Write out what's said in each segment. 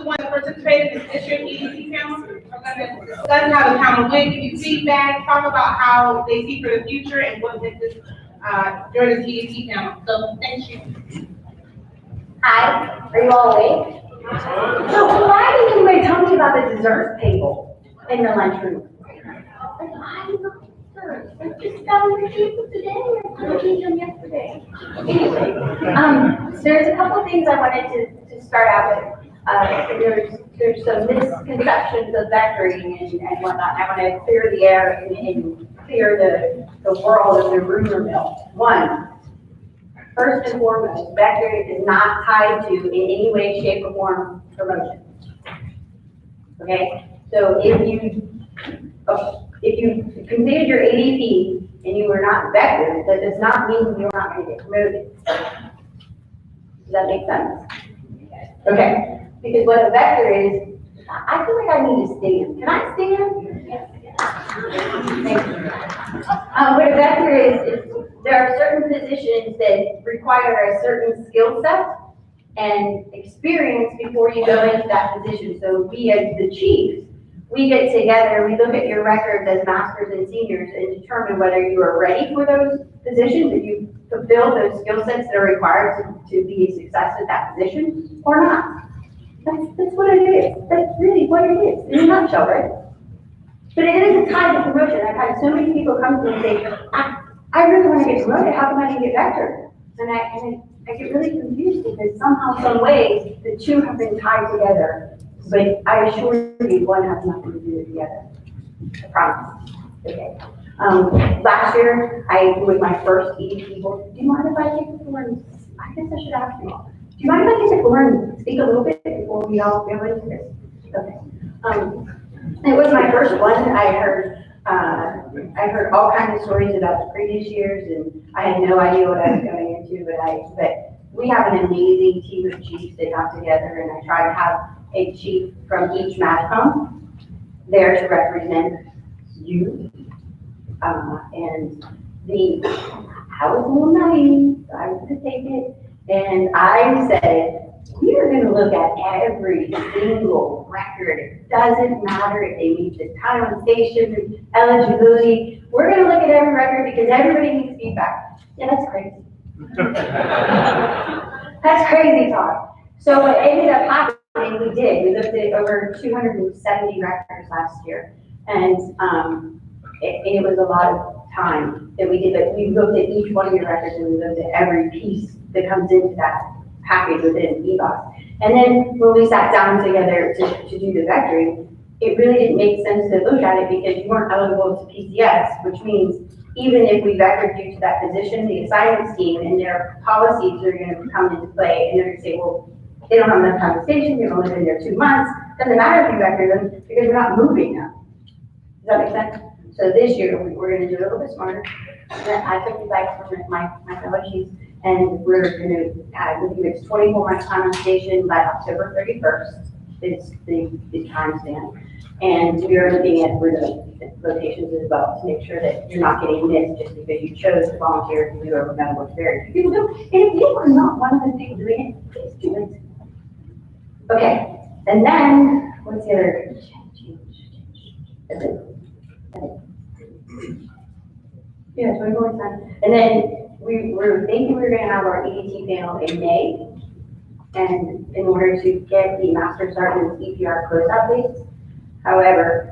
the ones that participated in this year's EDT panel are going to discuss how the panel went, give you feedback, talk about how they see for the future and what they did during this EDT panel. So thank you. Hi, are you all awake? So why didn't anybody tell me about the dessert table in the lunchroom? I don't know. I just got on the table today. I looking at them yesterday. Anyway, there's a couple of things I wanted to start out with. There's some misconceptions of vectoring and whatnot. I want to clear the air and clear the world of the rumor mill. One, first and foremost, vectoring is not tied to in any way, shape, or form promotion. Okay, so if you completed your ADP and you were not vectored, that does not mean you're not going to get promoted. Does that make sense? Okay, because what a vector is, I feel like I need to stand. Can I stand? Yes. Thank you. What a vector is there are certain positions that require a certain skill set and experience before you go into that position. So we as the chiefs, we get together, we look at your records as masters and seniors and determine whether you are ready for those positions, if you fulfill those skill sets that are required to be a success at that position or not. That's what it is. That's really what it is in a nutshell, right? But it isn't tied to promotion. I've had so many people come to me and say, I really want to get promoted, how come I didn't get vectored? And I get really confused because somehow, some way, the two have been tied together. But I assure you, one has nothing to do with the other. I promise. Okay. Last year, I was my first EDT board. Do you mind if I take the floor and, I guess I should ask you all. Do you mind if I take the floor and speak a little bit before we all go into this? Okay. It was my first one. I heard all kinds of stories about the previous years, and I had no idea what I was going into, but we have an amazing team of chiefs that got together, and I try to have a chief from each MADCOM there to represent you. And I was a little naive, so I was going to take it, and I said, we are going to look at every single record. It doesn't matter if they meet the time on station, eligibility. We're going to look at every record because everybody needs feedback. Yeah, that's crazy. That's crazy talk. So what ended up happening, we did. We looked at over 270 records last year. And it was a lot of time that we did, but we looked at each one of your records and we looked at every piece that comes into that package within eBox. And then when we sat down together to do the vectoring, it really didn't make sense to look at it because you weren't eligible to PCS, which means even if we vectored you to that position, the assignments team and their policies are going to come into play, and they're going to say, well, they don't have enough compensation, they've only been there 2 months. Doesn't matter if you vector them because we're not moving them. Does that make sense? So this year we're going to do a little bit smarter. I took the advice from my fellow chiefs, and we're going to add with you, it's 24 months time on station by October 31st. It's the time span. And we are looking at rotations as well to make sure that you're not getting missed just because you chose to volunteer to do a medical experience. People do. And if you are not one of the people doing it, please do it. Okay. And then, what's the other change? That's it. Yeah, 24 months. And then we were thinking we were going to have our EDT panel in May. And in order to get the master sergeant's EPR closeout dates. However,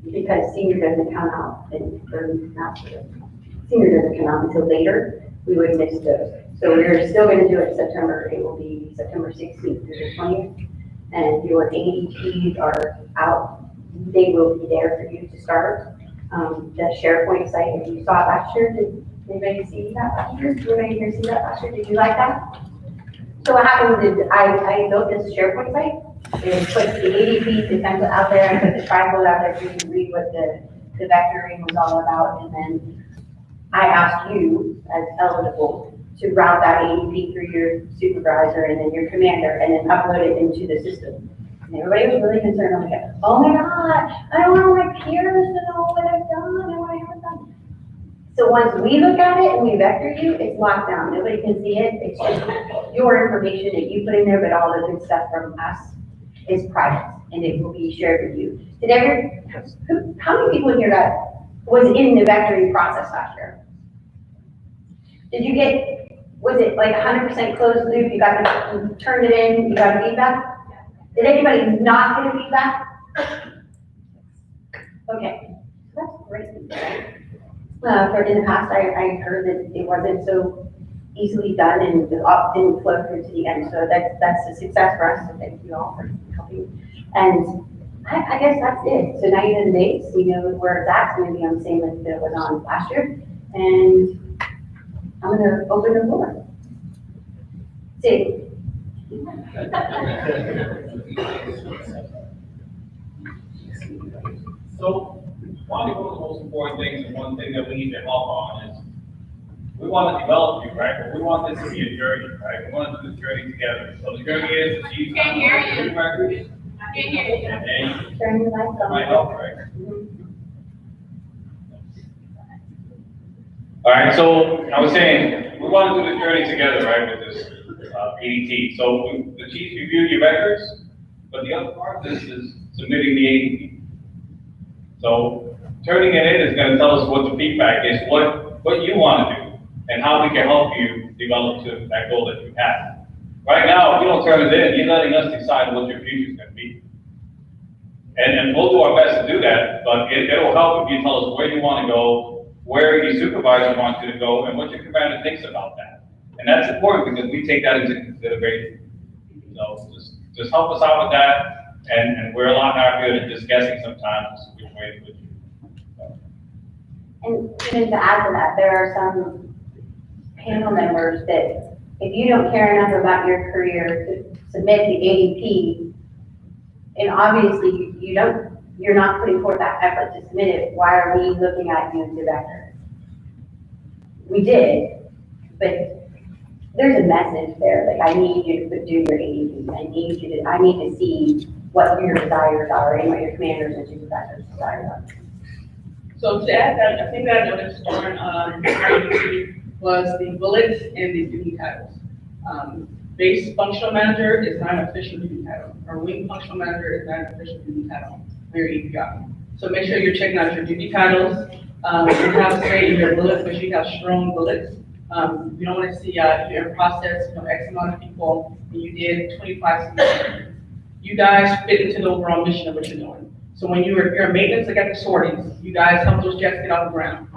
because senior doesn't come out senior doesn't come out until later, we would miss those. So we're still going to do it in September. It will be September 16th through the 20th. And your ADPs are out. They will be there for you to start. The SharePoint site, if you saw it last year, did anybody see that last year? Did anybody here see that last year? Did you like that? So what happened is I built this SharePoint site. It puts the ADP template out there, I put the trifold out there so you can read what the vectoring was all about, and then I asked you as eligible to route that ADP through your supervisor and then your commander and then upload it into the system. And everybody was really concerned. I'm like, oh my God, I don't want my peers to know what I've done. I want to have it done. So once we look at it and we vector you, it's locked down. Nobody can see it. It's just your information that you put in there, but all the good stuff from us is private and it will be shared with you. How many people here was in the vectoring process last year? Was it like 100% closed loop? You turned it in, you got feedback? Did anybody not get a feedback? Okay, that's great. In the past, I heard that it wasn't so easily done and it didn't flow through to the end. So that's a success for us. So thank you all for helping. And I guess that's it. So now you know the dates, you know where that's going to be on the same list that it was on last year. And I'm going to open the floor. See. So, one of the most important things, and one thing that we need to help on is, we want to develop you, right? But we want this to be a journey, right? We want to do this journey together. So the journey is to achieve. Can't hear you. I can't hear you. And Turn your lights on. might help, right? All right, so I was saying, we want to do this journey together, right, with this EDT. So the chiefs review your records, but the other part of this is submitting the ADP. So turning it in is going to tell us what the feedback is, what you want to do, and how we can help you develop to that goal that you have. Right now, if you don't turn it in, you're letting us decide what your future is going to be. And we'll do our best to do that, but it'll help if you tell us where you want to go, where your supervisor wants you to go, and what your commander thinks about that. And that's important because we take that into consideration. So just help us out with that, and we're a lot happier than just guessing sometimes which way to put you. So. And even to add to that, there are some panel members that if you don't care enough about your career to submit the ADP, and obviously you're not putting forth that effort to submit it, why are we looking at you to vector? We did, but there's a message there, like I need you to do your ADP. I need to see what your desires are and what your commanders and supervisors desires are. So to add that, I think that I noticed during ADP was the bullets and the duty titles. Base functional manager is not an official duty title, or wing functional manager is not an official duty title for your EPR. So make sure you're checking out your duty titles. You have to say in your bullets, make sure you have strong bullets. You don't want to see your process, X amount of people, and you did 25 seasons. You guys fit into the overall mission of what you're doing. So when you're maintenance, like at the sorties, you guys help those jets get off the ground.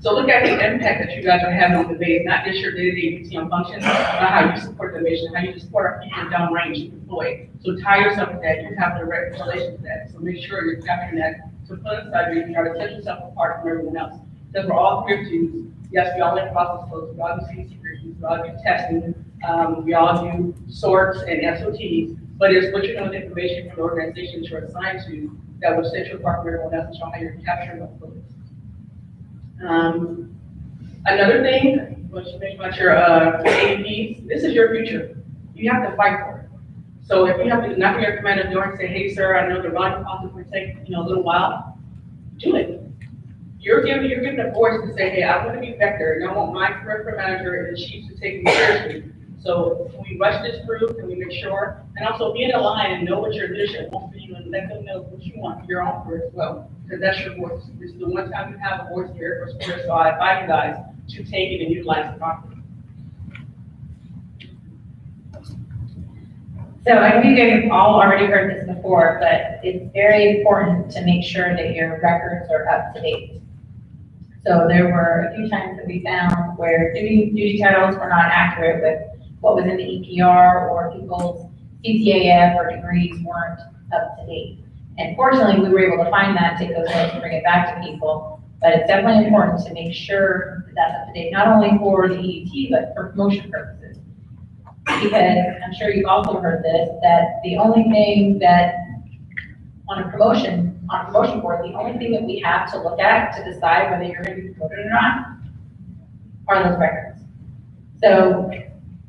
So look at the impact that you guys are having on the base, not just your day-to-day routine functions, but how you support the mission, how you support our people downrange deployed. So tie yourself to that, you have the right relation to that. So make sure you're capturing that. So put aside, you try to set yourself apart from everyone else. Because we're all 3 of 2s. Yes, we all like process flows, we all do CDC reviews, we all do testing, we all do sorts and SOTs, but it's what you know, the information from the organization that you're assigned to that will set you apart from everyone else and show how you're capturing those flows. Another thing, once you think about your ADPs, this is your future. You have to fight for it. So if you have to knock on your commander door and say, hey, sir, I know the running process will take a little while, do it. You're giving a voice to say, hey, I want to be vector, and I want my career manager and the chiefs to take me seriously. So can we rush this through? Can we make sure? And also be in a line and know what your leadership wants for you and let them know what you want for your own career as well. Because that's your voice. This is the one time you have a voice in your Air Force career, so I invite you guys to take it and utilize it properly. So I know you guys have all already heard this before, but it's very important to make sure that your records are up to date. So there were a few times that we found where duty titles were not accurate with what was in the EPR, or people's CCAF or degrees weren't up to date. And fortunately, we were able to find that, take those notes and bring it back to people. But it's definitely important to make sure that that's up to date, not only for the EDT, but for promotion purposes. Because I'm sure you've also heard this, that the only thing that on a promotion board, the only thing that we have to look at to decide whether you're going to be promoted or not are those records. So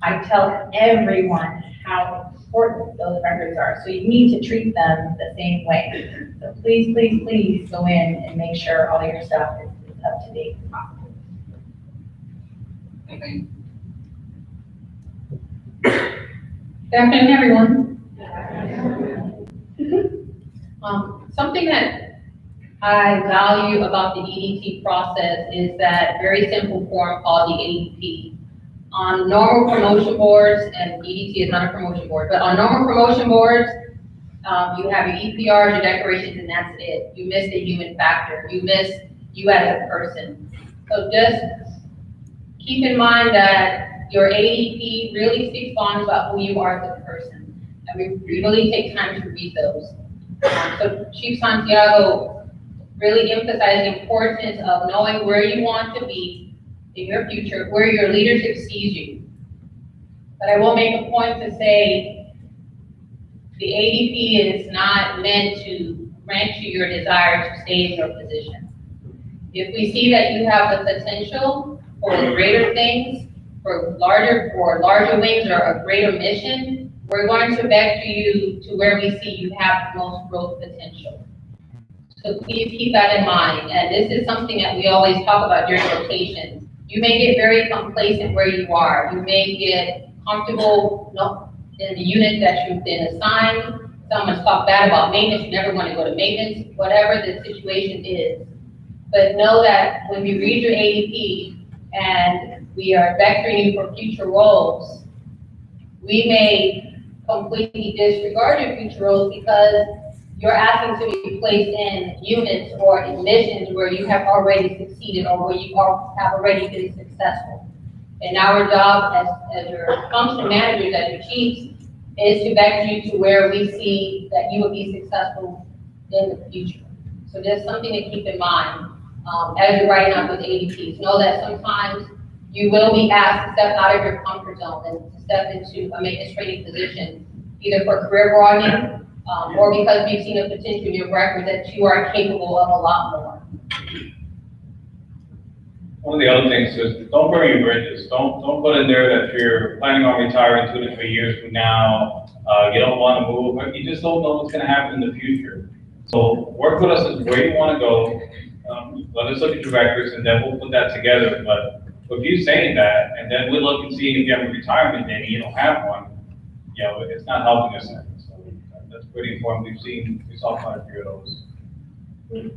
I tell everyone how important those records are. So you need to treat them the same way. So please, please, please go in and make sure all your stuff is up to date. Good afternoon, everyone. Something that I value about the EDT process is that very simple form called the ADP. On normal promotion boards, and EDT is not a promotion board, but on normal promotion boards, you have your EPRs, your decorations, and that's it. You miss the human factor. You miss you as a person. So just keep in mind that your ADP really speaks volumes about who you are as a person. And we really take time to read those. So Chief Santiago really emphasized the importance of knowing where you want to be in your future, where your leadership sees you. But I will make a point to say the ADP is not meant to grant you your desire to stay in your position. If we see that you have the potential for greater things, for larger wings or a greater mission, we're going to vector you to where we see you have the most growth potential. So please keep that in mind. And this is something that we always talk about during rotations. You may get very complacent where you are. You may get comfortable in the unit that you've been assigned. Someone's talked bad about maintenance, you never want to go to maintenance, whatever the situation is. But know that when we read your ADP and we are vectoring you for future roles, we may completely disregard your future roles because you're asking to be placed in units or in missions where you have already succeeded or where you have already been successful. And our job as your function managers, as your chiefs, is to vector you to where we see that you will be successful in the future. So there's something to keep in mind as you're writing out those ADPs. Know that sometimes you will be asked to step out of your comfort zone and to step into a maintenance training position, either for career broadening or because we've seen a potential in your record that you are capable of a lot more. One of the other things is don't burn your bridges. Don't put in there that you're planning on retiring 2 to 3 years from now. You don't want to move, but you just don't know what's going to happen in the future. So work with us as where you want to go. Let us look at your records and then we'll put that together. But with you saying that, and then we'll look and see if you have a retirement date and you don't have one, you know, it's not helping us. So that's pretty important. We saw quite a few of those.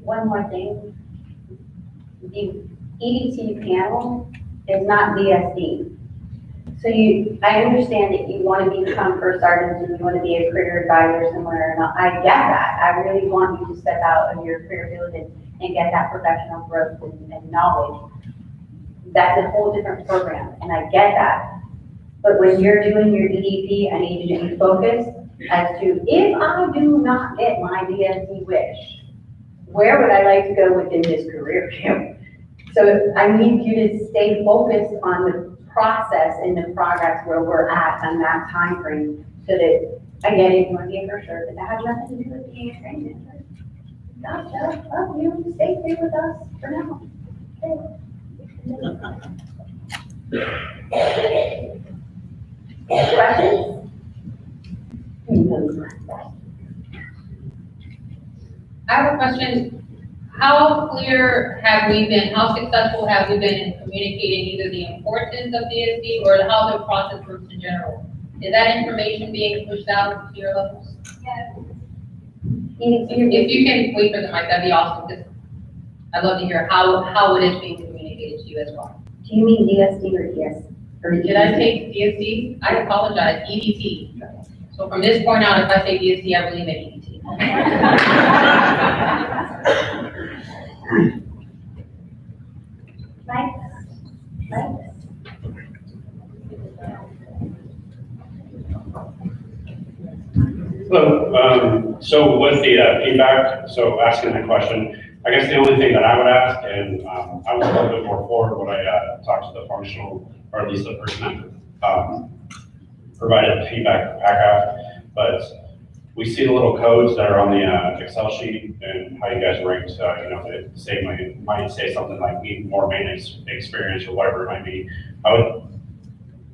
One more thing. The EDT panel is not DSD. So I understand that you want to become first sergeants and you want to be a career advisor somewhere, and I get that. I really want you to step out of your career field and get that professional growth and knowledge. That's a whole different program, and I get that. But when you're doing your EDP, I need you to be focused as to, if I do not get my DSD wish, where would I like to go within this career field? So I need you to stay focused on the process and the progress where we're at on that time frame, so that, again, if you want to be a for sure, but that has nothing to do with being a training manager. Gotcha, love you, stay free with us for now. Okay. Questions? I have a question. How clear have we been, how successful have we been in communicating either the importance of DSD or how the process works in general? Is that information being pushed out to your levels? Yes. If you can wait for the mic, that'd be awesome, because I'd love to hear how it is being communicated to you as well. Do you mean DSD or ES? Or Did I take DSD? I apologize, EDT. So from this point out, if I say DSD, I really meant EDT. Mike? Hello, so with the feedback, so asking the question, I guess the only thing that I would ask, and I was a little bit more forward when I talked to the functional, or at least the person that provided the feedback back out, but we see the little codes that are on the Excel sheet and how you guys ranked, you know, it might say something like need more maintenance experience or whatever it might be.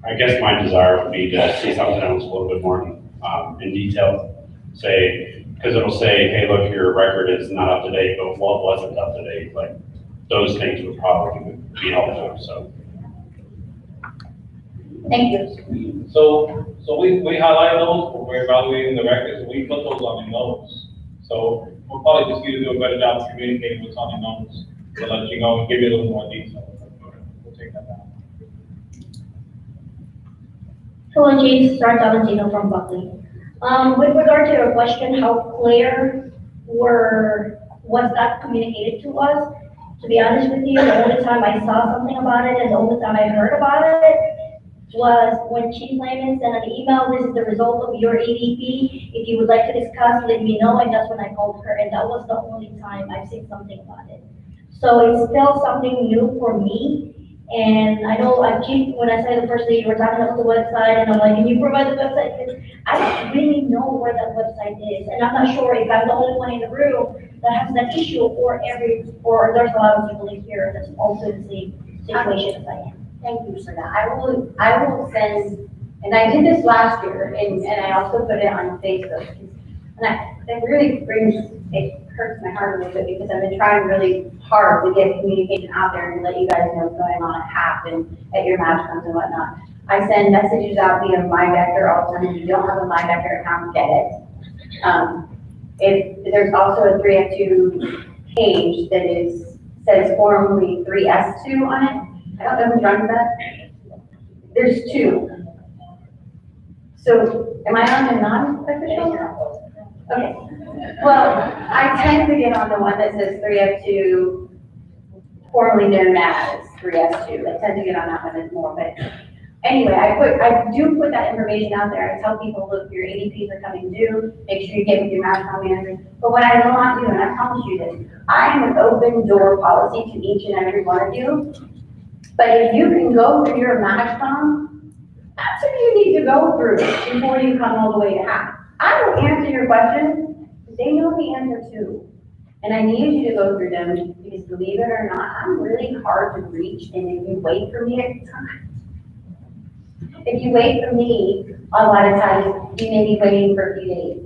I guess my desire would be to see something that was a little bit more, in detail. Say, because it'll say, hey, look, your record is not up to date, but what wasn't up to date? Like, those things would probably be helpful, so. Thank you. So we highlight those when we're evaluating the records, we put those on the notes. So we'll probably just need to do a better job of communicating what's on the notes, to let you know and give you a little more detail. We'll take that down. Hello, James, Star Valentino from Buckley. With regard to your question, how clear was that communicated to us? To be honest with you, the only time I saw something about it and the only time I heard about it was when Chief Lehman sent an email, this is the result of your EDP. If you would like to discuss, let me know, and that's when I called her, and that was the only time I've seen something about it. So it's still something new for me. And I know, Chief, when I said the first day you were talking about the website, and I'm like, can you provide the website? Because I don't really know where that website is, and I'm not sure if I'm the only one in the room that has that issue, or there's a lot of people in here that's also in the same situation as I am. Thank you for that. I will send, and I did this last year, and I also put it on Facebook. And that really it hurts my heart a little bit, because I've been trying really hard to get communication out there and let you guys know what's going on at HAP and at your match funds and whatnot. I send messages out via MyVector all the time. If you don't have a MyVector account, get it. If there's also a 3F2 page that says formerly 3S2 on it. I don't know who runs that. There's two. So am I on a non-official? Okay. Well, I tend to get on the one that says 3F2, formerly known as 3S2. I tend to get on that one as more, but anyway, I do put that information out there. I tell people, look, your ADPs are coming due. Make sure you get with your MAVCOM manager. But what I will not do, and I promise you this, I am an open door policy to each and every one of you. But if you can go through your MAVCOM, that's what you need to go through before you come all the way to HAP. I will answer your questions, but they know the answer too. And I need you to go through them, because believe it or not, I'm really hard to reach, and if you wait for me at times, if you wait for me, a lot of times, you may be waiting for a few days.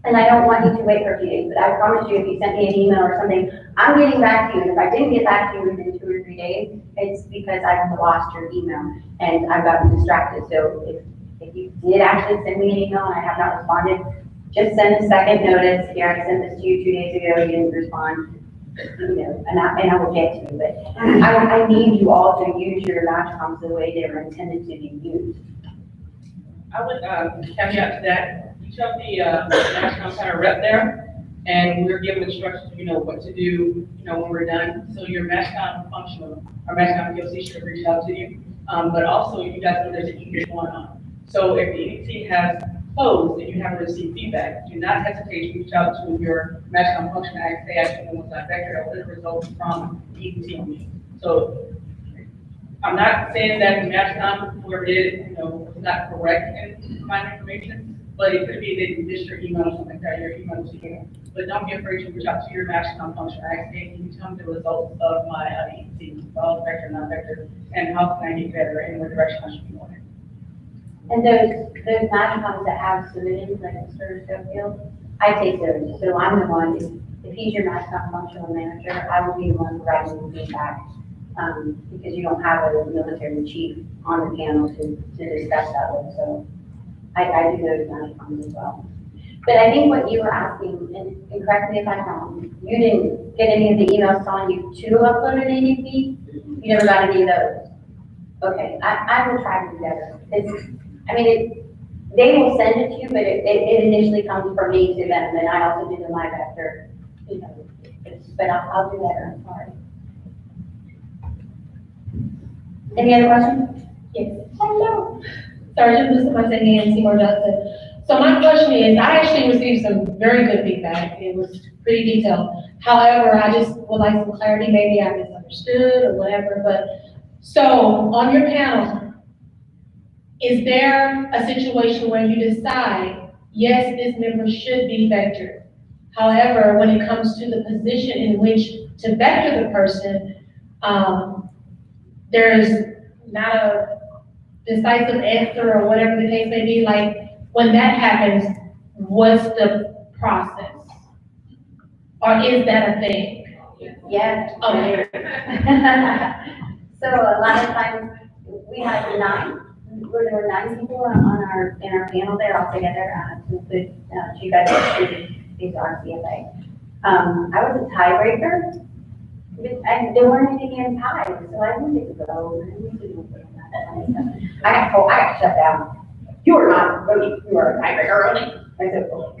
And I don't want you to wait for a few days, but I promise you, if you sent me an email or something, I'm getting back to you. And if I didn't get back to you within 2 or 3 days, it's because I've lost your email and I've gotten distracted. So if you did actually send me an email and I have not responded, just send a second notice. Here, I sent this to you 2 days ago, you didn't respond. You know, and I will get to you, but I need you all to use your MAVCOMs the way they were intended to be used. I would caveat to that, each of the MAVCOM kind of rep there, and we're given instructions, what to do, when we're done. So your MAVCOM functional, or MAVCOM PLC should reach out to you. But also, you guys know there's an EDT going on. So if the EDT has closed and you haven't received feedback, do not hesitate to reach out to your MAVCOM function and say, actually, was that vector or what the results from the EDT. So I'm not saying that the MAVCOM, whoever did it, was not correct in providing information, but it could be that you missed your email or something like that, your email was here. But don't be afraid to reach out to your MAVCOM function and ask, hey, can you tell me the results of my EDT, well, vector, non-vector, and how can I get better, and what direction I should be going in. And those MAVCOMs that have submitted, like Mr. Schofield, I take those. So I'm the one, if he's your MAVCOM functional manager, I will be the one providing the feedback. Because you don't have a military chief on the panel to discuss that with, so I do those MAVCOMs as well. But I think what you were asking, and correct me if I'm wrong, you didn't get any of the emails telling you to upload an ADP? You never got any of those? Okay, I will try to do better. They will send it to you, but it initially comes from me to them, and I also do the MyVector, but I'll do better, I'm sorry. Any other questions? Yes. Hello. Sergeant Mustafa and Seymour Johnson. So my question is, I actually received some very good feedback. It was pretty detailed. However, I just would like some clarity. Maybe I misunderstood or whatever, but so on your panel, is there a situation where you decide, yes, this member should be vectored? However, when it comes to the position in which to vector the person, there's not a decisive answer or whatever the case may be, like, when that happens, what's the process? Or is that a thing? Yes. Okay. So a lot of times, we had there were 9 people in our panel there all together, to include, Chief Edwards, who's our CFA. I was a tiebreaker, and there weren't any in ties, so I didn't get to go. I got shut down. You are not voting, you are a tiebreaker only. I said, "Oh."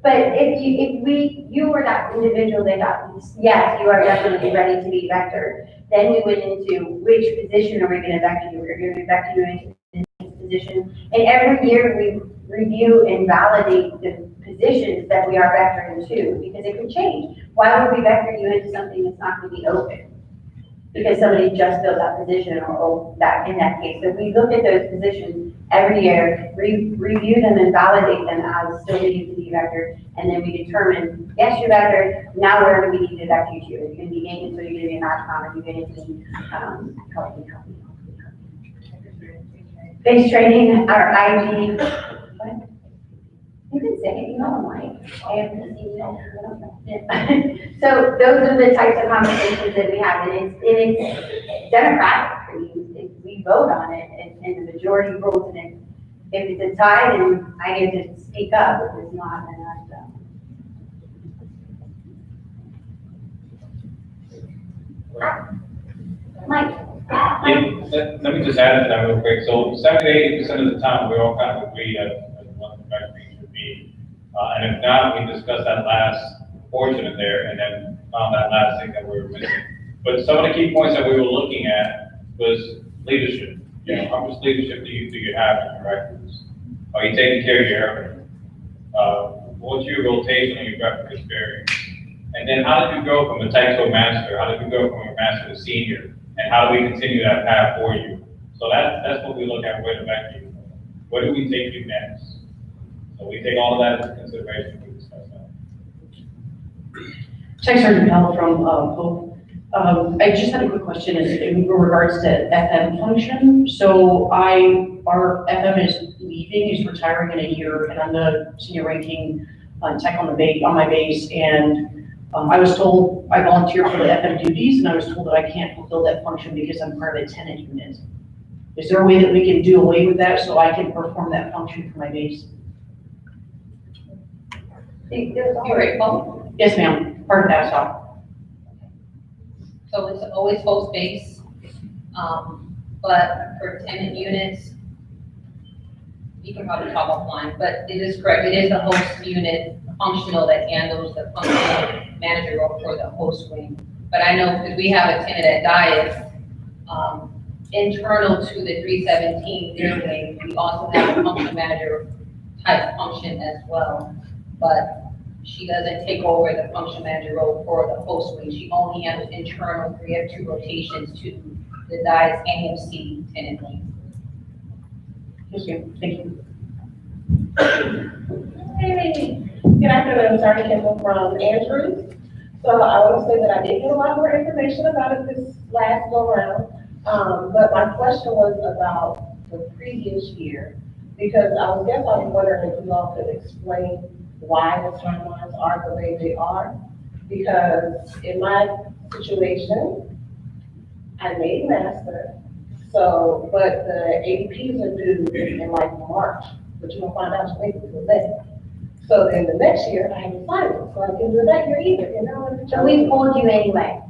But if you were that individual that got, yes, you are definitely ready to be vectored, then we went into which position are we gonna vector you? We're gonna vector you into this position. And every year we review and validate the positions that we are vectoring to, because it could change. Why would we vector you into something that's not gonna be open? Because somebody just filled that position or that, in that case. So we look at those positions every year, review them and validate them as still needing to be vectored. And then we determine, yes, you're vectored, now where do we need to vector you to? Are you gonna be maintenance, or are you gonna be a non-com, are you gonna be, base training, our IG, what? You can say it, you know, I'm like, AFPC, So those are the types of conversations that we have, and it's democratic. I mean, we vote on it, and the majority votes, and if it's a tie, then I get to speak up. If it's not, then I don't. Mike? Yeah, let me just add to that real quick. So 70 to 80% of the time, we all kind of agree that what the vectoring should be. And if not, we discussed that last portion of there and then found that last thing that we were missing. But some of the key points that we were looking at was leadership. You know, how much leadership do you have in your records? Are you taking care of your airmen? What's your rotation and your record experience? And then how did you go from a tech to a master? How did you go from a master to senior? And how do we continue that path for you? So that's what we look at, where to vector you. Where do we take you next? So we take all of that into consideration when we discuss that. Tech Sergeant Pell from Hope. I just had a quick question in regards to FM function. So our FM is leaving, he's retiring in a year, and I'm the senior ranking tech on my base, and I was told I volunteered for the FM duties, and I was told that I can't fulfill that function because I'm part of a tenant unit. Is there a way that we can do away with that so I can perform that function for my base? You're right, Paul. Yes, ma'am, part of that stop. So it's always host base, but for tenant units, you can probably talk offline, but it is correct, it is the host unit functional that handles the functional manager role for the host wing. But I know, because we have a tenant at Dias, internal to the 317 air wing, we also have a function manager type function as well. But she doesn't take over the function manager role for the host wing. She only handles internal 3F2 rotations to the Dias AMC tenant wing. Yes, ma'am, thank you. Hey, good afternoon, Sergeant Kimball from Andrews. So I want to say that I did get a lot more information about it this last go round. But my question was about the previous year, because I was wondering if you all could explain why the timelines are the way they are. Because in my situation, I made master, so, but the ADPs are due in like March, but you don't find out until April then. So then the next year, I have to sign it, so I can do that year either, you know? So we pulled you anyway.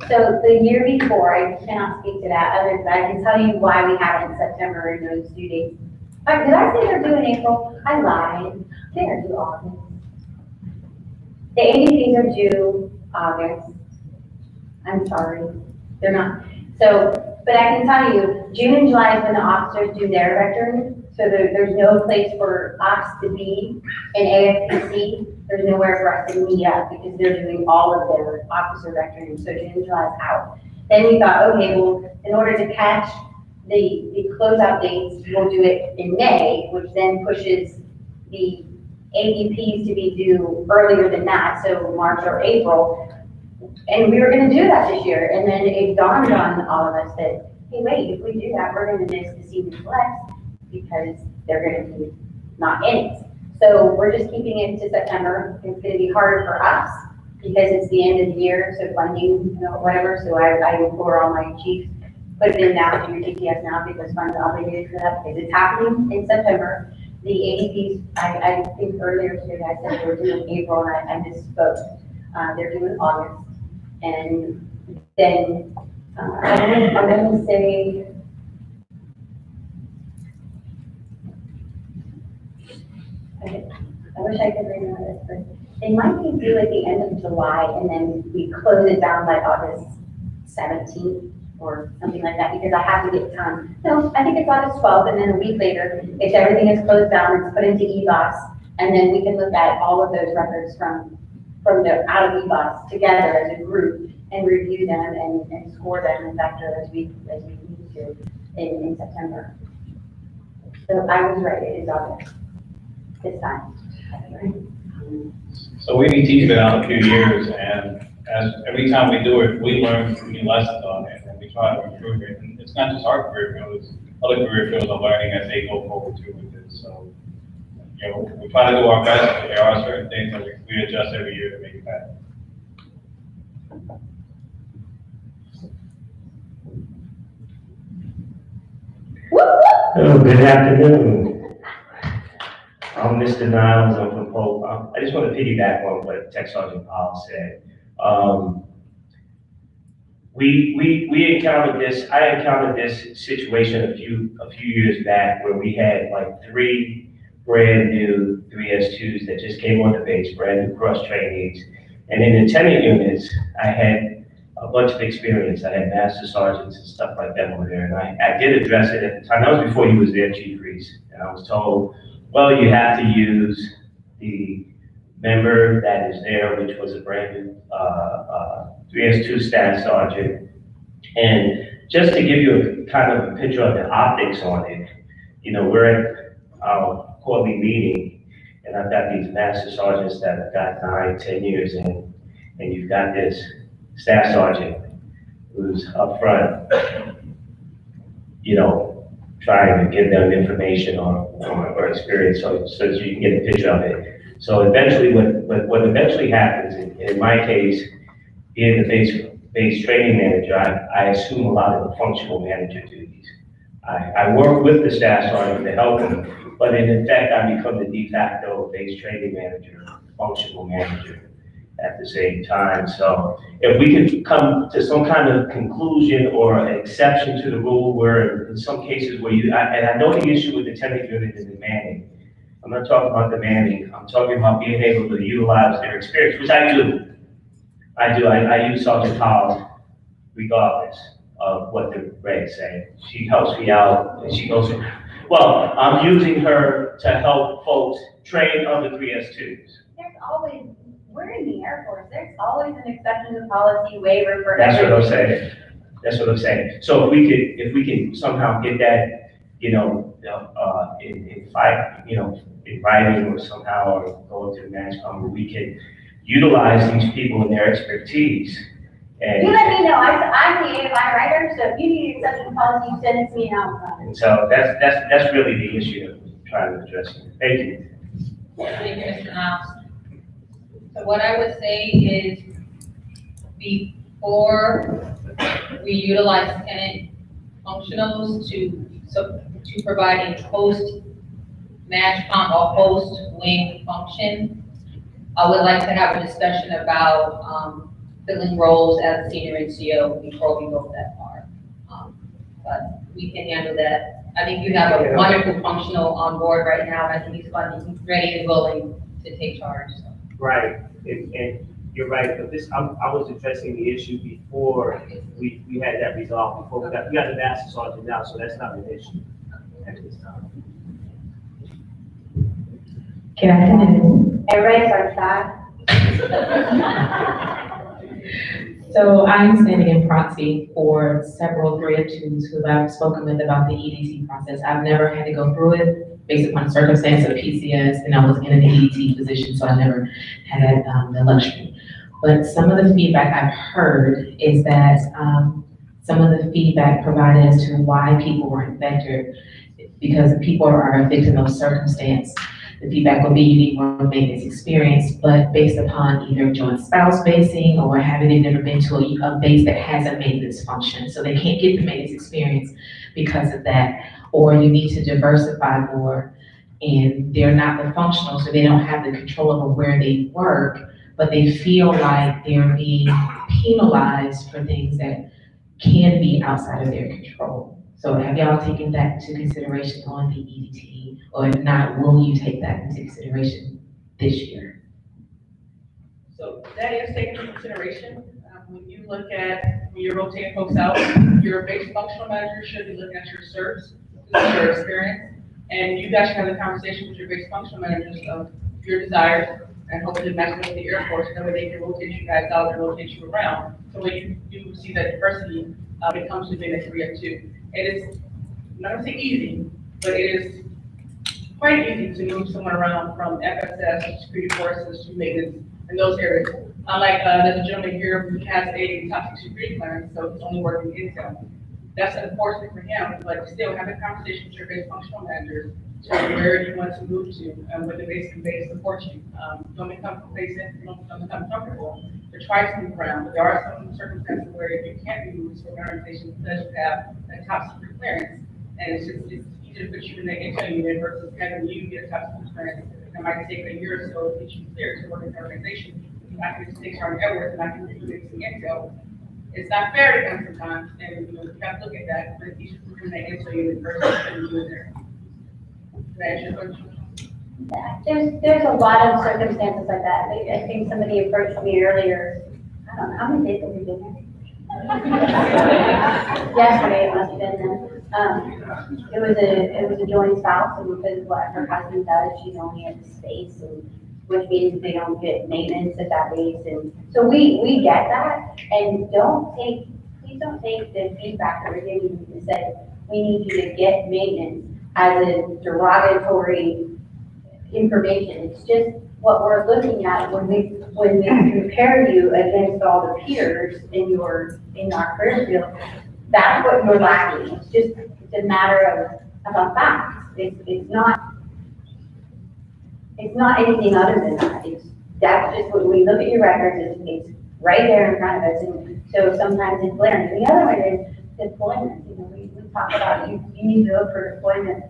So the year before, I cannot speak to that, other than I can tell you why we have it in September and those due dates. Did I say they're due in April? I lied. They're due August. The ADPs are due August. I'm sorry, they're not. So, but I can tell you, June and July is when the officers do their vectoring. So there's no place for ops to be in AFPC. There's nowhere for us to meet up because they're doing all of their officer vectoring. So June and July is out. Then we thought, okay, well, in order to catch the closeout dates, we'll do it in May, which then pushes the ADPs to be due earlier than that, so March or April. And we were gonna do that this year, and then it dawned on all of us that hey, wait, if we do that, we're gonna miss the senior flex because they're gonna be not in it. So we're just keeping it to September. It's gonna be harder for us because it's the end of the year, so funding, whatever. So I implore all my chiefs, put it in now, to your TPS now, because funds are obligated for that, because it's happening in September. The ADPs, I think earlier today, I said they were due in April, and I misspoke. They're due in August. And then, I'm gonna say, okay, I wish I could remember this, but it might be due at the end of July, and then we close it down by August 17th or something like that, because I have to get time. No, I think it's August 12th, and then a week later, if everything is closed down, it's put into EBOS, and then we can look at all of those records from the out of EBOS together as a group and review them and score them and vector as we need to in September. So I was right, it is August this time. So EDT's been out a few years, and as every time we do it, we learn new lessons on it, and we try to improve it. And it's not just our career field, it's other career fields are learning as they go forward too with it. So, we try to do our best, but there are certain things that we adjust every year to make it better. Oh, good afternoon. I'm Mr. Niles, I'm from Pope. I just want to piggyback on what Tech Sergeant Powell said. We encountered this, I encountered this situation a few years back where we had like 3 brand new 3S2s that just came on the base, brand new cross trainees. And in the tenant units, I had a bunch of experience. I had master sergeants and stuff like that over there. And I did address it at the time. That was before he was there, Chief Reese. And I was told, well, you have to use the member that is there, which was a brand new 3S2 staff sergeant. And just to give you a kind of a picture of the optics on it, we're at our quarterly meeting, and I've got these master sergeants that have got 9, 10 years in, and you've got this staff sergeant who's up front, trying to give them information or experience so that you can get a picture of it. So eventually, what eventually happens, in my case, being the base training manager, I assume a lot of the functional manager duties. I work with the staff sergeant to help them, but in effect, I become the de facto base training manager, functional manager at the same time. So if we could come to some kind of conclusion or an exception to the rule where in some cases where and I know the issue with the tenant unit is the manning. I'm not talking about the manning, I'm talking about being able to utilize their experience, which I do. I use Sergeant Powell regardless of what the regs say. She helps me out, and she goes, well, I'm using her to help folks train other 3S2s. There's always, we're in the Air Force, there's always an exception to policy waiver for That's what I'm everything. saying. That's what I'm saying. So if we can somehow get that, in writing or somehow, or go into the NASCOM, where we can utilize these people and their expertise. And You let me know, I'm the AFI writer, so if you need exception policy, you send it to me and I'll run it. and so that's really the issue that we're trying to address here. Thank you. Thank you, Mr. Niles. So what I would say is, before we utilize tenant functionals to provide a post-MAJCOM or post-wing function, I would like to have a discussion about filling roles as a senior NCO before we go that far. But we can handle that. I think you have a wonderful functional on board right now. I think he's ready and willing to take charge. So. Right, and you're right, but I was addressing the issue before we had that resolved, before we got the master sergeant now, so that's not an issue at this time. Can I come in? Everybody's our side. So I'm standing in proxy for several 302s who I've spoken with about the EDT process. I've never had to go through it based upon the circumstance of PCS, and I was in an EDT position, so I never had the luxury. But some of the feedback I've heard is that some of the feedback provided as to why people weren't vectored, because people are a victim of circumstance. The feedback will be you need more maintenance experience, but based upon either joint spouse basing or having they never been to a base that has a maintenance function, so they can't get the maintenance experience because of that. Or you need to diversify more, and they're not the functional, so they don't have the control over where they work, but they feel like they're being penalized for things that can be outside of their control. So have y'all taken that into consideration on the EDT? Or if not, will you take that into consideration this year? So that is taken into consideration. When you look at, when you're rotating folks out, your base functional manager should be looking at your certs, your experience, and you guys should have a conversation with your base functional managers of your desires and hopefully match with the Air Force, that way they can rotate you guys out and rotate you around. So when you see that diversity, it comes to being a 3 of 2. It is, I'm not gonna say easy, but it is quite easy to move someone around from FSS to security forces to maintenance in those areas. Unlike, there's a gentleman here who has a top security clearance, so he's only working intel. That's unfortunate for him, but still have a conversation with your base functional managers to where you want to move to, with the base and base support you. Don't become complacent, don't become comfortable, to try to move around. But there are some circumstances where you can't be moved to an organization because you have a top secret clearance, and it's easier to put you in the intel unit versus having you get a top secret clearance. It might take a year or so to get you cleared to work in an organization. I can just take Sergeant Edwards and I can do it to intel. It's not fair to them sometimes, and you have to look at that, but you should put in that intel unit versus putting you in there. That's your question. There's a lot of circumstances like that. I think somebody approached me earlier, I don't know, how many days have we been here? Yesterday, it must have been, it was a joint spouse, and because what her husband does, she's only at the space, and which means they don't get maintenance at that base, and so we get that, and please don't take the feedback that we're giving you to say, we need you to get maintenance as a derogatory information. It's just what we're looking at when we compare you against all the peers in our career field. That's what you're lacking. It's a matter of a fact. It's not anything other than that. That's just when we look at your records, it's right there in front of us, and so sometimes it's glaring. And the other one is deployment. We talk about you need to look for deployment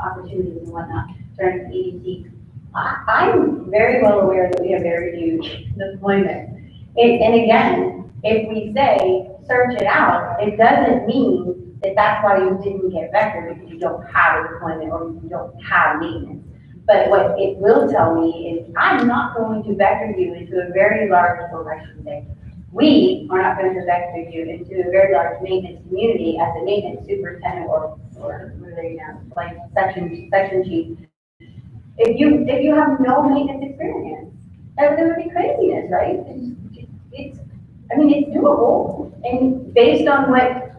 opportunities and whatnot during EDT. I'm very well aware that we have very huge deployment. And again, if we say search it out, it doesn't mean that that's why you didn't get vector, because you don't have a deployment or you don't have maintenance. But what it will tell me is I'm not going to vector you into a very large, or I should say, we are not going to vector you into a very large maintenance community as a maintenance superintendent or like section chief. If you have no maintenance experience, that would be craziness, right? It's doable, and based on what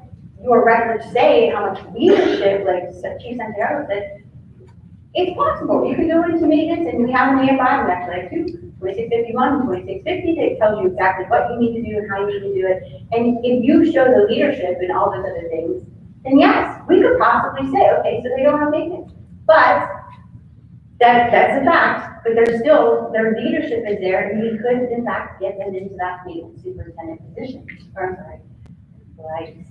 your records say, how much leadership, like Chief Santiago said, it's possible. You can go into maintenance, and we have an AFI, we actually have 2651, 2650, that tells you exactly what you need to do and how you need to do it. And if you show the leadership and all those other things, then yes, we could possibly say, okay, so they don't have maintenance. But that's a fact, but there's still, their leadership is there, and we could in fact get them into that maintenance superintendent position. Or I'm sorry,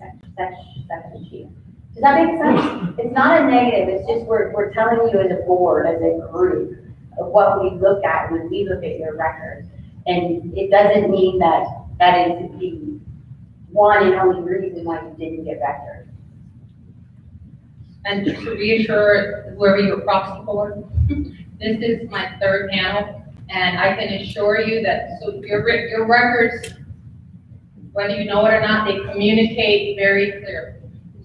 section chief. Does that make sense? It's not a negative, it's just we're telling you as a board, as a group, of what we look at when we look at your record. And it doesn't mean that is the one and only reason why you didn't get vector. And just to reassure whoever you're proxy for, this is my third panel, and I can assure you that, so your records, whether you know it or not, they communicate very clearly.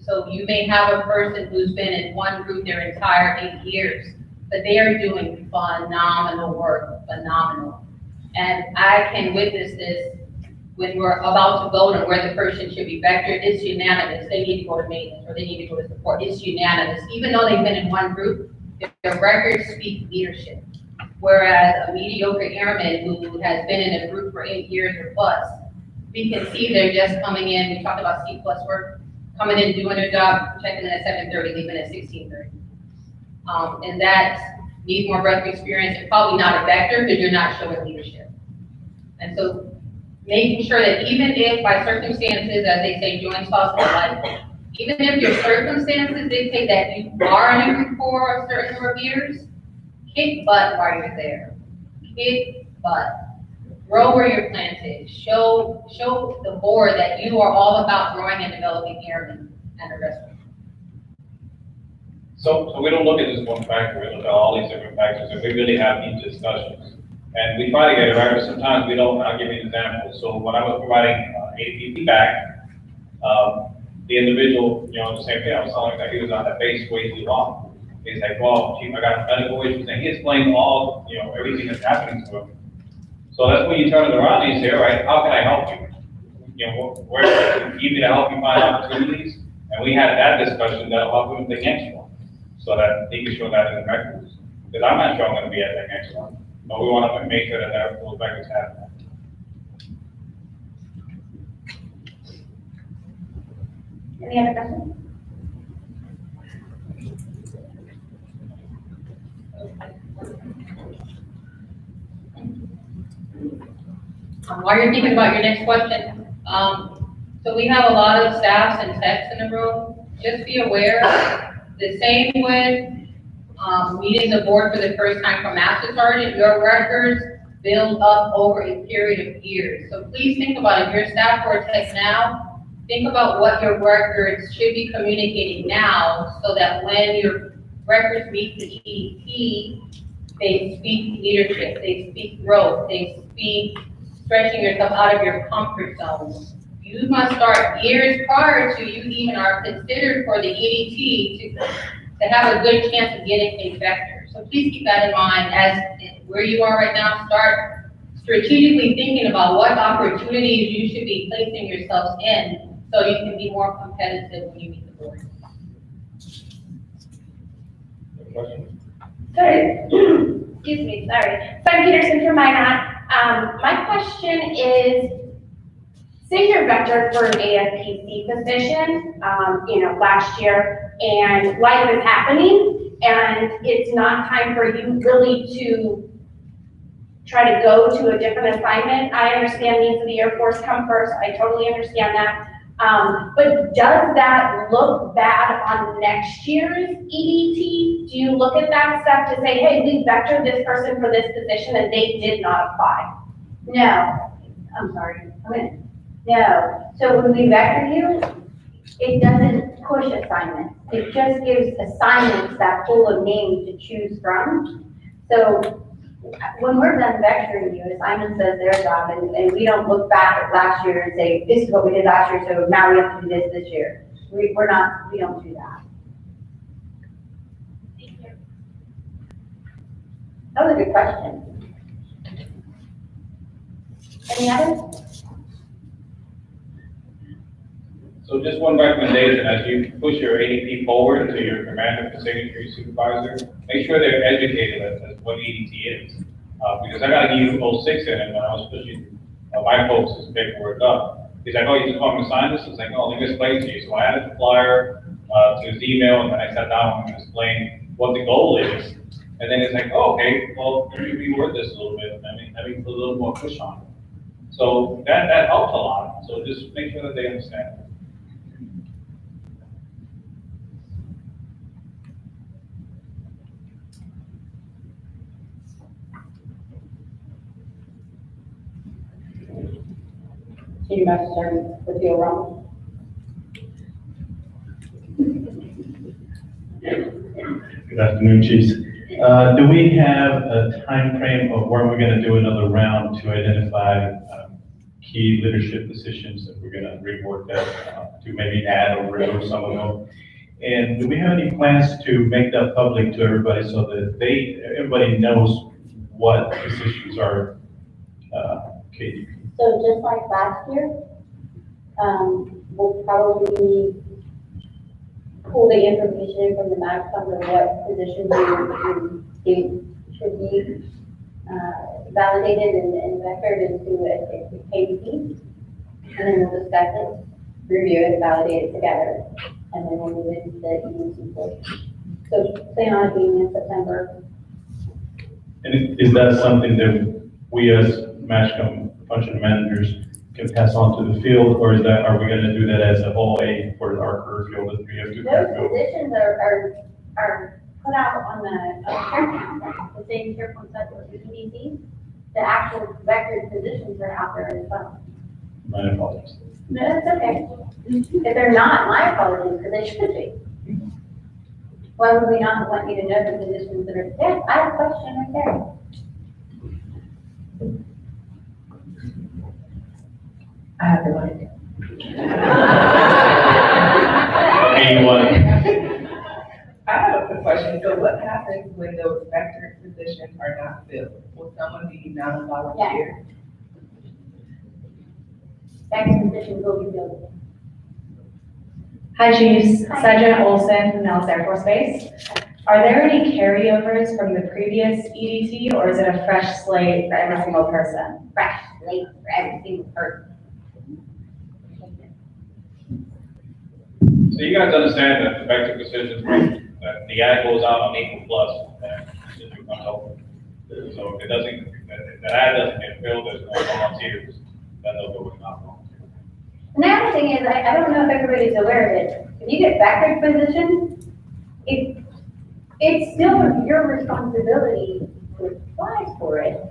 So you may have a person who's been in one group their entire 8 years, but they are doing phenomenal work, phenomenal. And I can witness this when we're about to vote on where the person should be vectored. It's unanimous. They need to go to maintenance or they need to go to support. It's unanimous. Even though they've been in one group, their records speak leadership. Whereas a mediocre airman who has been in a group for 8 years or plus, we can see they're just coming in, we talked about C plus work, coming in, doing their job, checking in at 7:30, leaving at 16:30. And that needs more breadth of experience, and probably not a vector, because you're not showing leadership. And so making sure that even if by circumstances, as they say, join spouse and life, even if your circumstances dictate that you are in a group for a certain number of years, kick butt while you're there. Kick butt. Grow where you're planted. Show the board that you are all about growing and developing airmen and the rest of them. So we don't look at this one factor, we look at all these different factors, and we really have these discussions. And we try to get it right, but sometimes we don't. I'll give you an example. So when I was providing ADP feedback, the individual, the same thing, I was telling him that he was on that base way too long. He's like, well, chief, I got medical issues, and he explained all, everything that's happening to him. So that's when you turn it around and you say, all right, how can I help you? Where it's easy to help you find opportunities, and we had that discussion that'll help him with the next one, so that he can show that in the records. Because I'm not sure I'm gonna be at that next one, but we wanna make sure that those records happen. Any other questions? While you're thinking about your next question, so we have a lot of staffs and techs in the room. Just be aware, the same with meeting the board for the first time for Master Sergeant, your records build up over a period of years. So please think about it. If you're a staff or a tech now, think about what your records should be communicating now, so that when your records meet the EDT, they speak leadership, they speak growth, they speak stretching yourself out of your comfort zone. You must start years prior to you even are considered for the EDT to have a good chance of getting a vector. So please keep that in mind as where you are right now. Start strategically thinking about what opportunities you should be placing yourselves in so you can be more competitive when you meet the board. Sorry, excuse me, sorry. Sarah Peterson from Minot. My question is, say you're vector for an AFPC position, last year, and life is happening, and it's not time for you really to try to go to a different assignment. I understand needs of the Air Force come first. I totally understand that. But does that look bad on next year's EDT? Do you look at that stuff to say, hey, we vectored this person for this position and they did not apply? No. I'm sorry. Come in. No. So when we vector you, it doesn't push assignments. It just gives assignments that pool of names to choose from. So when we're done vectoring you, assignment says their job, and we don't look back at last year and say, this is what we did last year, so now we have to do this year. We don't do that. That was a good question. Any others? So just one recommendation, as you push your ADP forward to your commander, signature, your supervisor, make sure they're educated as what EDT is. Because I gotta give you 06 in it when I was pushing my folks' paperwork up. He's like, oh, you just want me to sign this? I was like, no, let me explain to you. So I added the flyer to his email, and then I sat down and explained what the goal is. And then he's like, oh, okay, well, let me reword this a little bit. Let me put a little more push on it. So that helps a lot. So just make sure that they understand. Senior Master Sergeant with the overall. Good afternoon, Chiefs. Do we have a time frame of when we're going to do another round to identify key leadership positions that we're going to rework that to maybe add or remove some of them? And do we have any plans to make that public to everybody so that everybody knows what positions are KDP? So just like last year, we'll probably pull the information from the max under what positions you should be validated and vectored into a KDP. and then we'll discuss it, review it, validate it together, and then we'll move into the EDT portion. So plan on it being in September. And is that something that we as MASHCOM function managers can pass on to the field, or is that, are we gonna do that as a whole aid for our career field that we have to? Those positions are put out on the SharePoint, the same SharePoint site for the EDT. The actual vector positions are out there as well. My apologies. No, that's okay. If they're not, my apologies, because they should be. Why would we not want you to know the positions that are, yeah, I have a question right there. I have the one. Anyone? I have a quick question. So what happens when those vector positions are not filled? Will someone be non-volunteer? Vector positions will be filled. Hi Chiefs, Hi. Sergeant Olson from Nellis Air Force Base. Are there any carryovers from the previous EDT, or is it a fresh slate for every single person? Fresh slate for every single person. So you guys understand that the vector positions, that the ad goes out on equal plus, if you want help. So if it doesn't, if the ad doesn't get filled, there's no volunteers, then they'll go with non-volunteers. And the other thing is, I don't know if everybody's aware of it, if you get vector position, it's still your responsibility to apply for it,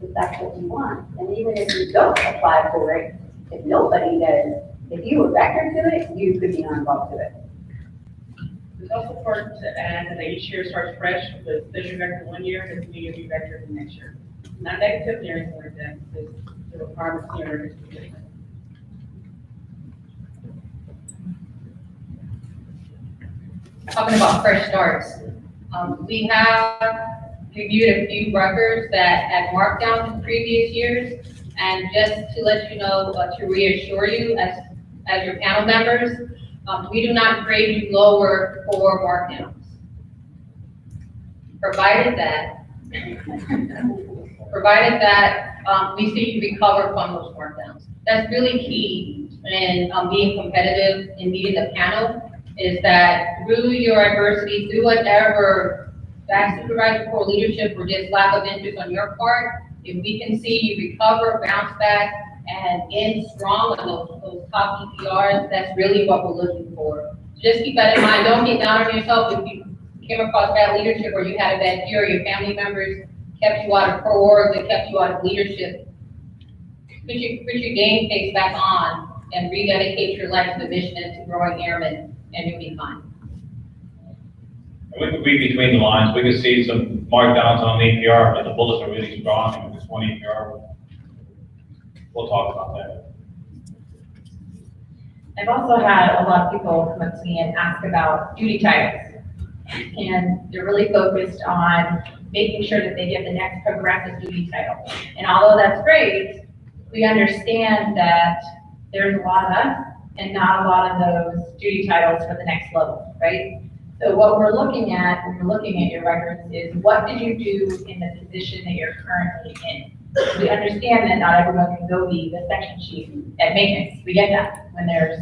if that's what you want. And even if you don't apply for it, if nobody does, if you were vector to it, you could be involved to it. It's also important to add that each year starts fresh, the position vector 1 year, and the new vector the next year. Not negative or anything like that, it's the requirements here is different. Talking about fresh starts, we have reviewed a few records that had markdowns in previous years. And just to let you know, to reassure you as your panel members, we do not grade you lower for markdowns. Provided that we see you recover from those markdowns. That's really key in being competitive in meeting the panel, is that through your adversity, through whatever bad supervisor or leadership or just lack of interest on your part, if we can see you recover, bounce back, and end strong on those top EPRs, that's really what we're looking for. Just keep that in mind. Don't get down on yourself if you came across bad leadership or you had a bad year, or your family members kept you out of pro-orgs and kept you out of leadership. Put your game face back on and rededicate your life to the mission and to growing airmen, and you'll be fine. We could read between the lines, we could see some markdowns on the APR, but the bullets are really strong, and this one APR, we'll talk about that. I've also had a lot of people come up to me and ask about duty titles. And they're really focused on making sure that they get the next progressive duty title. And although that's great, we understand that there's a lot of us and not a lot of those duty titles for the next level, right? So what we're looking at when we're looking at your records is what did you do in the position that you're currently in? We understand that not everyone can go be the section chief at maintenance. We get that when there's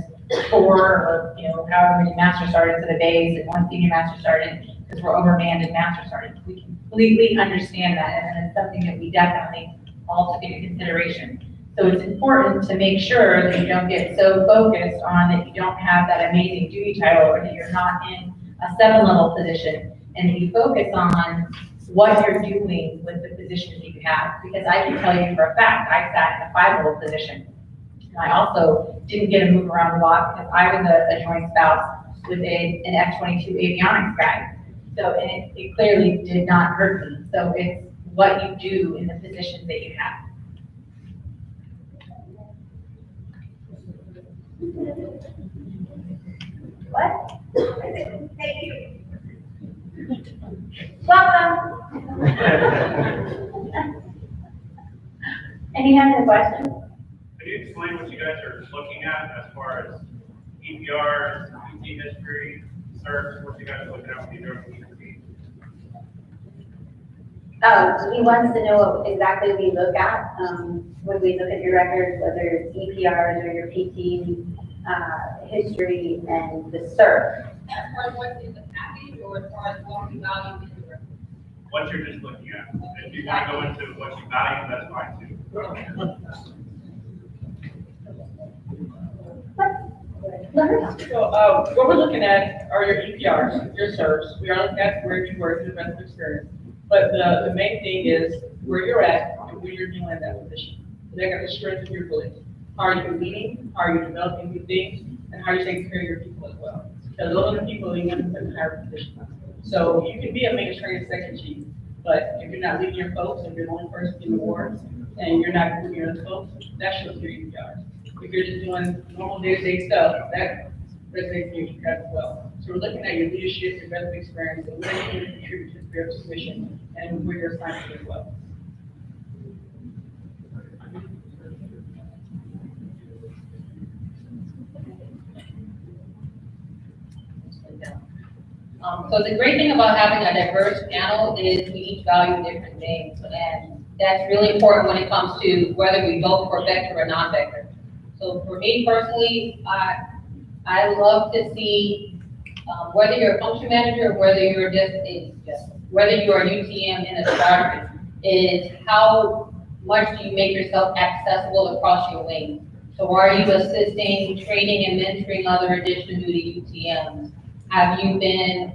4 or, however many master sergeants at a base and 1 senior master sergeant because we're overmanned in master sergeants. We completely understand that, and it's something that we definitely all take into consideration. So it's important to make sure that you don't get so focused on that you don't have that amazing duty title or that you're not in a 7-level position, and that you focus on what you're doing with the positions that you have. Because I can tell you for a fact, I sat in a 5-level position. And I also didn't get to move around a lot because I was a joint spouse with an F-22 avionics guy. So, and it clearly did not hurt me. So it's what you do in the positions that you have. What? Thank you. Welcome. Any other questions? Could you explain what you guys are looking at as far as EPRs, ET history, search, what you guys are looking at when you're doing EDT? He wants to know what exactly we look at, when we look at your records, whether it's EPRs or your PT, history and the CERT. As far as what's in the package or as far as what we value in the record? What you're just looking at. If you want to go into what you value, that's fine too. So, what we're looking at are your EPRs, your CERTs. We are looking at where you were in the rest of experience. But the main thing is where you're at and where you're doing in that position. They're going to strengthen your ability. How are you leading? How are you developing new things? And how are you taking care of your people as well? Because those are the people you want in higher positions. So you can be a administrative second chief, but if you're not leading your folks, if you're the only person in the wards, and you're not moving your folks, that shows your EPRs. If you're just doing normal day-to-day stuff, that resonates in your EPRs as well. So we're looking at your leadership, your relevant experience, and where you can contribute to the various mission, and where you're assigned to as well. So the great thing about having a diverse panel is we each value different things, and that's really important when it comes to whether we vote for vector or non-vector. So for me personally, I love to see whether you're a function manager or whether you're whether you're a UTM in a squadron, is how much do you make yourself accessible across your wing? So are you assisting, training, and mentoring other additional duty UTMs? Have you been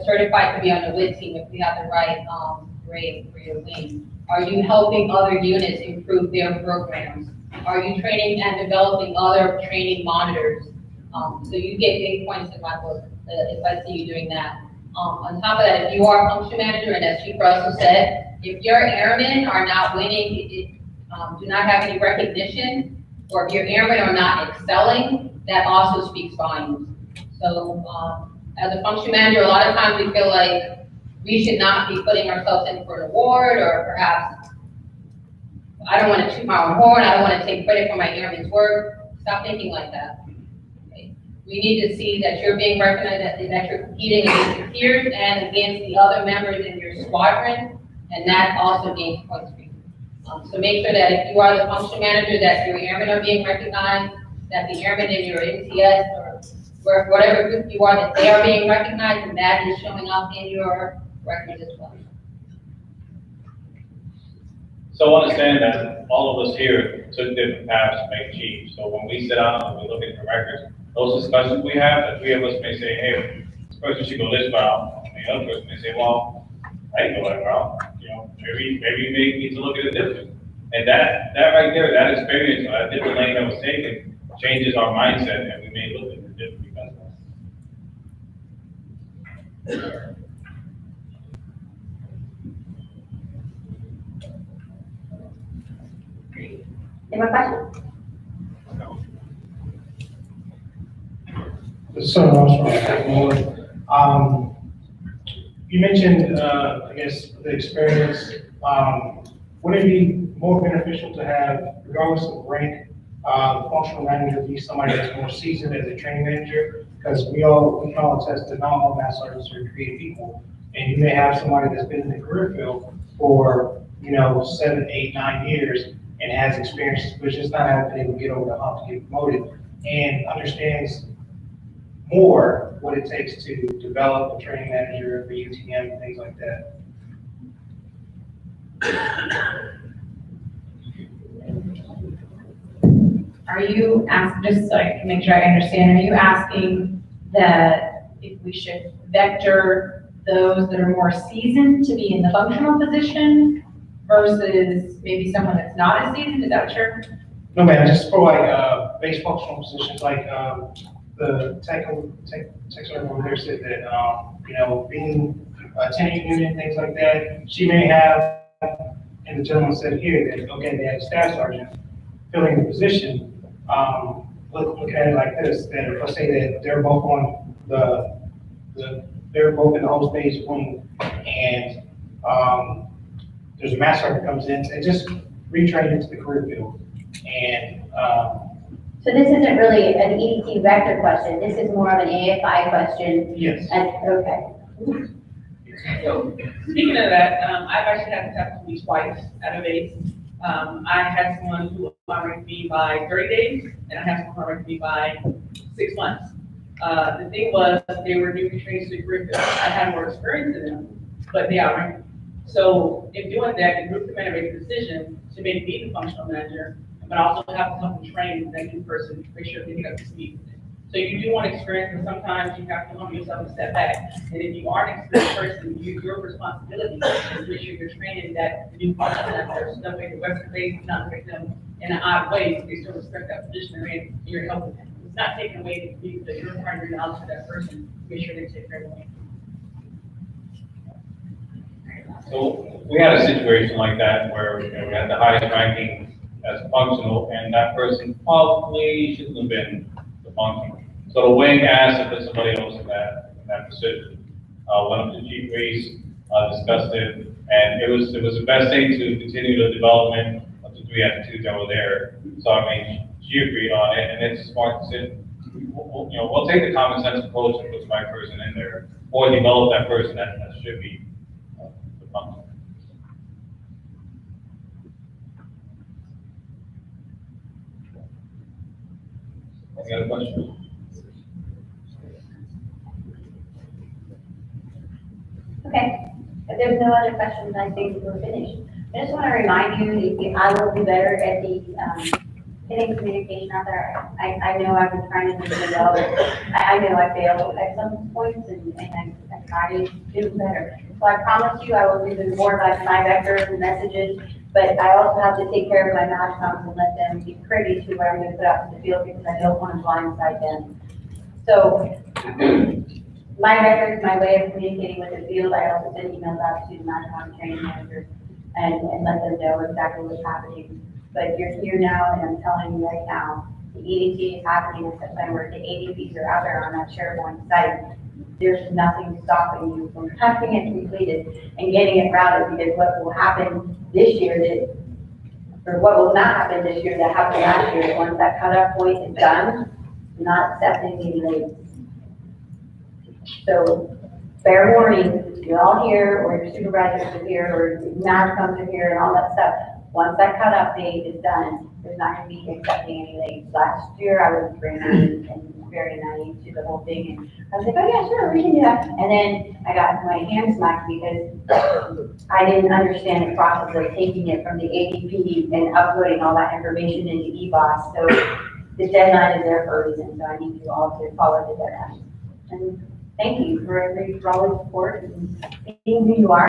certified to be on the WIT team if we have the right grade for your wing? Are you helping other units improve their programs? Are you training and developing other training monitors? So you get big points in my book if I see you doing that. On top of that, if you are a function manager, and as Chief Russell said, if your airmen are not winning, do not have any recognition, or if your airmen are not excelling, that also speaks volumes. So as a function manager, a lot of times we feel like we should not be putting ourselves in for an award, or perhaps I don't want to toot my own horn, I don't want to take credit for my airmen's work. Stop thinking like that. Okay? We need to see that you're being recognized, that you're competing against your peers and against the other members in your squadron, and that also gains points for you. So make sure that if you are the function manager, that your airmen are being recognized, that the airmen in your NTS or whatever group you are, that they are being recognized, and that is showing up in your records as well. So understand that all of us here took different paths to make chief. So when we sit down and we look at the records, those discussions we have, the three of us may say, hey, this person should go this route. And the other person may say, well, I didn't go that route. You know, maybe we may need to look at it different. And that right there, that experience, that different lane that was taken, changes our mindset, and we may look at it different because of that. Any more questions? So, you mentioned, I guess, the experience. Would it be more beneficial to have, regardless of rank, the functional manager be somebody that's more seasoned as a training manager? Because we can all attest that not all mass sergeants are creative people, and you may have somebody that's been in the career field for 7, 8, 9 years and has experience, but just not having been able to get over the hump to get promoted, and understands more what it takes to develop a training manager for UTM and things like that. Are you asking, just so I can make sure I understand, are you asking that if we should vector those that are more seasoned to be in the functional position versus maybe someone that's not as seasoned? Is that what you're? No, man, just for like base functional positions, like the tech server over there said that being a tenant unit, things like that, she may have, and the gentleman said here that okay, they have a staff sergeant filling the position. Look at it like this: that let's say that they're both on they're both in the host base wing, and there's a master sergeant comes in and just retrain into the career field. And so this isn't really an EDT vector question. This is more of an AFI question. yes. Okay. So, speaking of that, I've actually had this happen to me twice at a base. I had someone who honored me by 30 days, and I had someone who honored me by 6 months. The thing was, they were newly trained to the group, I had more experience than them, but they outranked me. So, in doing that, the group commander made a decision to make me the functional manager, but also have to help them train that new person to make sure they get up to speed. So you do want experience, but sometimes you have to humble yourself and step back. And if you are an experienced person, your responsibility is to make sure you're training that new functional manager, so that way the rest of the base does not make them in an odd way, so they still respect that position they're in, and you're helping them. It's not taking away that you're trying to knowledge to that person, to make sure they take care of them. So we had a situation like that where, you know, we had the highest ranking as functional, and that person probably shouldn't have been the functional. So the wing asked if there's somebody else in that position. Went up to Chief Reese, discussed it, and it was the best thing to continue the development of the 3 attitudes that were there. So I mean, she agreed on it, and it's a smart decision. We'll take the common sense approach and put the right person in there, or develop that person that should be the functional. Any other questions? Okay, if there's no other questions, I think we're finished. I just want to remind you, that I will be better at the, getting communication out there. I know I've been trying to do it well, I know I failed at some points, and I try to do better. So I promise you, I will do more about my vectors and messages, but I also have to take care of my MASCOMs and let them be privy to what I'm going to put out to the field, because I don't want to blindside them. So, my records, my way of communicating with the field, I also send emails out to the MASCOM training managers and let them know exactly what's happening. But you're here now, and I'm telling you right now, the EDT is happening in September, the ADPs are out there on that SharePoint site. There's nothing stopping you from having it completed and getting it routed, because what will happen this year or what will not happen this year that happened last year, once that cutoff point is done, not accepting any late. So, fair warning, you're all here, or your supervisors are here, or MASCOMs are here, and all that stuff. Once that cutoff date is done, there's not gonna be accepting any late. Last year, I was very naive to the whole thing, and I was like, oh yeah, sure, we can do that. And then I got my hands smacked because I didn't understand the process of taking it from the ADP and uploading all that information into EBOS. So the deadline is there for a reason, so I need you all to follow the deadline. And thank you for all the support and being who you are.